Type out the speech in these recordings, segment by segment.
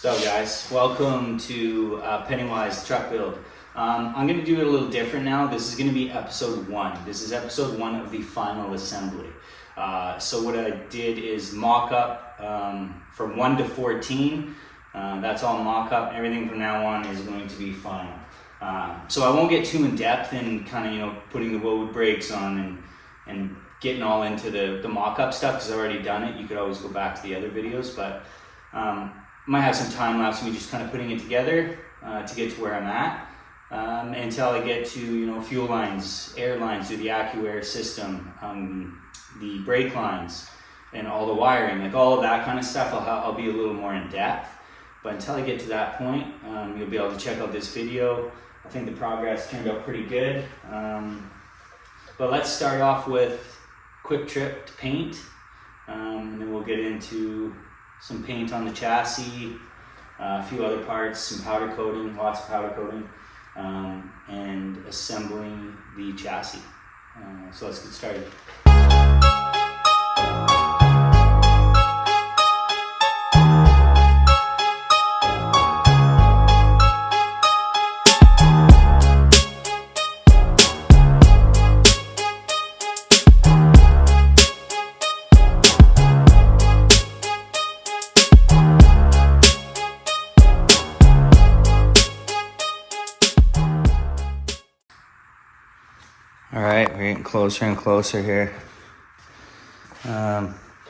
So guys, welcome to Pennywyze truck build. I'm going to do it a little different now. This is going to be episode 1. This is episode 1 of the final assembly. So what I did is mock up from 1 to 14. That's all mock up. Everything from now on is going to be final. So I won't get too in depth in kind of putting the load brakes on and getting all into the mock up stuff because I've already done it. You could always go back to the other videos, but might have some time lapse of me just kind of putting it together to get to where I'm at until I get to fuel lines, air lines through the AccuAir system, the brake lines, and all the wiring, like all of that kind of stuff. I'll be a little more in depth, but until I get to that point, you'll be able to check out this video. I think the progress turned out pretty good, but let's start off with quick trip to paint, and then we'll get into some paint on the chassis, a few other parts, some powder coating, lots of powder coating, and assembling the chassis. So let's get started. All right, we're getting closer and closer here.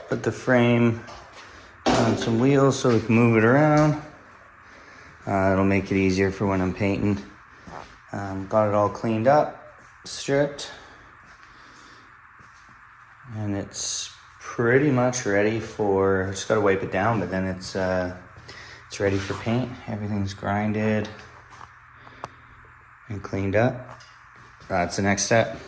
Put the frame on some wheels so we can move it around. It'll make it easier for when I'm painting. Got it all cleaned up, stripped, and it's pretty much ready for, just gotta wipe it down, but then it's ready for paint. Everything's grinded and cleaned up. That's the next step.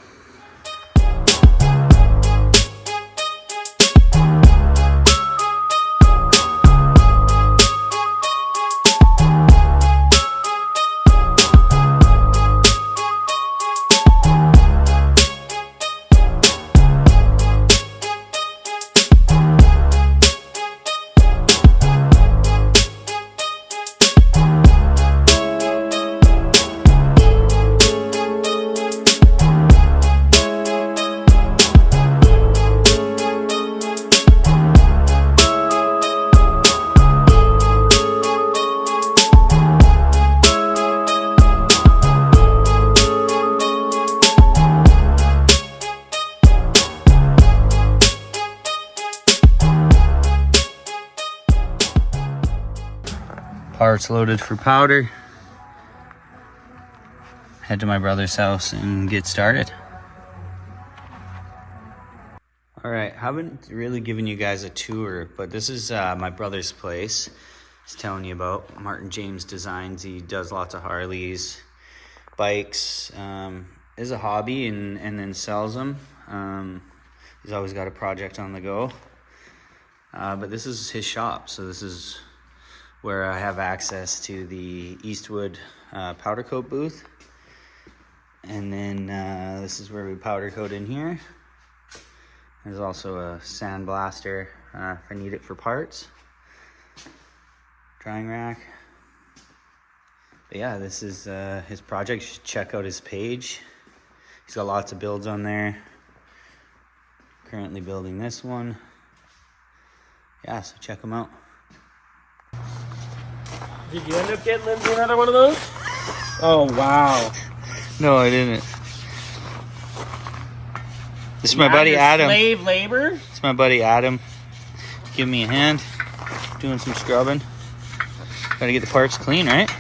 Parts loaded for powder. Head to my brother's house and get started. All right, haven't really given you guys a tour, but this is my brother's place. He's telling you about Martin James Designs. He does lots of Harleys, bikes, is a hobby and then sells them. He's always got a project on the go. But this is his shop, so this is where I have access to the Eastwood powder coat booth. And then this is where we powder coat in here. There's also a sandblaster if I need it for parts. Drying rack. But yeah, this is his project. You should check out his page. He's got lots of builds on there. Currently building this one. Yeah, so check him out. Did you end up getting into another one of those? Oh, wow. No, I didn't. This is my buddy Adam. Slave labor? It's my buddy Adam. Give me a hand. Doing some scrubbing. Gotta get the parts clean, right?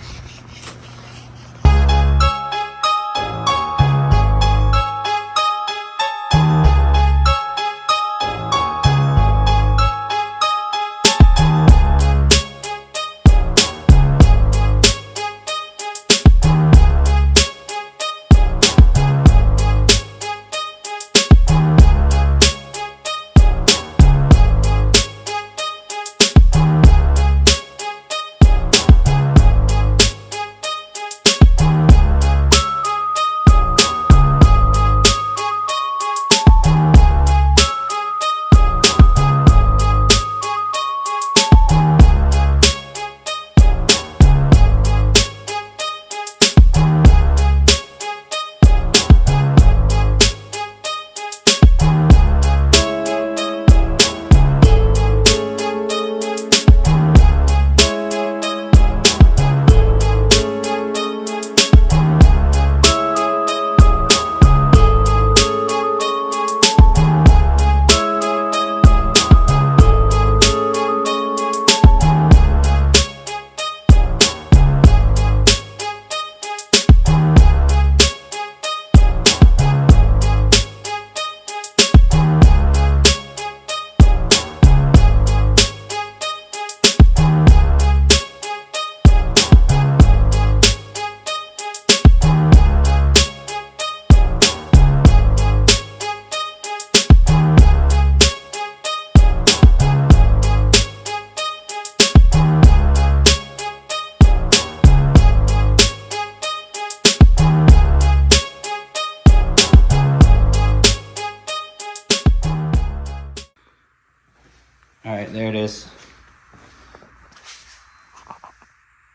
All right, there it is.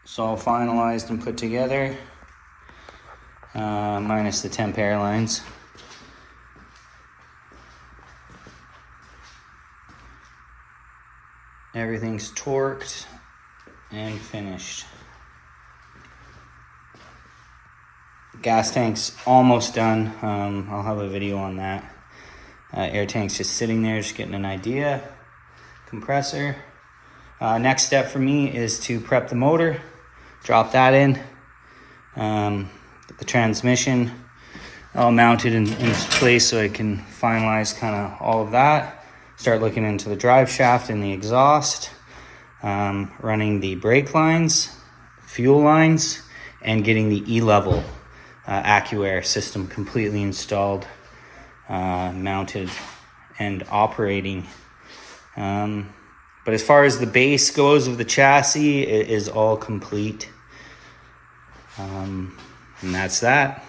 It's all finalized and put together, minus the temp airlines. Everything's torqued and finished. Gas tank's almost done. I'll have a video on that. Air tank's just sitting there, just getting an idea. Compressor. Next step for me is to prep the motor, drop that in, get the transmission all mounted in place so I can finalize kind of all of that. Start looking into the drive shaft and the exhaust, running the brake lines, fuel lines, and getting the E-level AccuAir system completely installed, mounted, and operating. But as far as the base goes of the chassis, it is all complete. And that's that.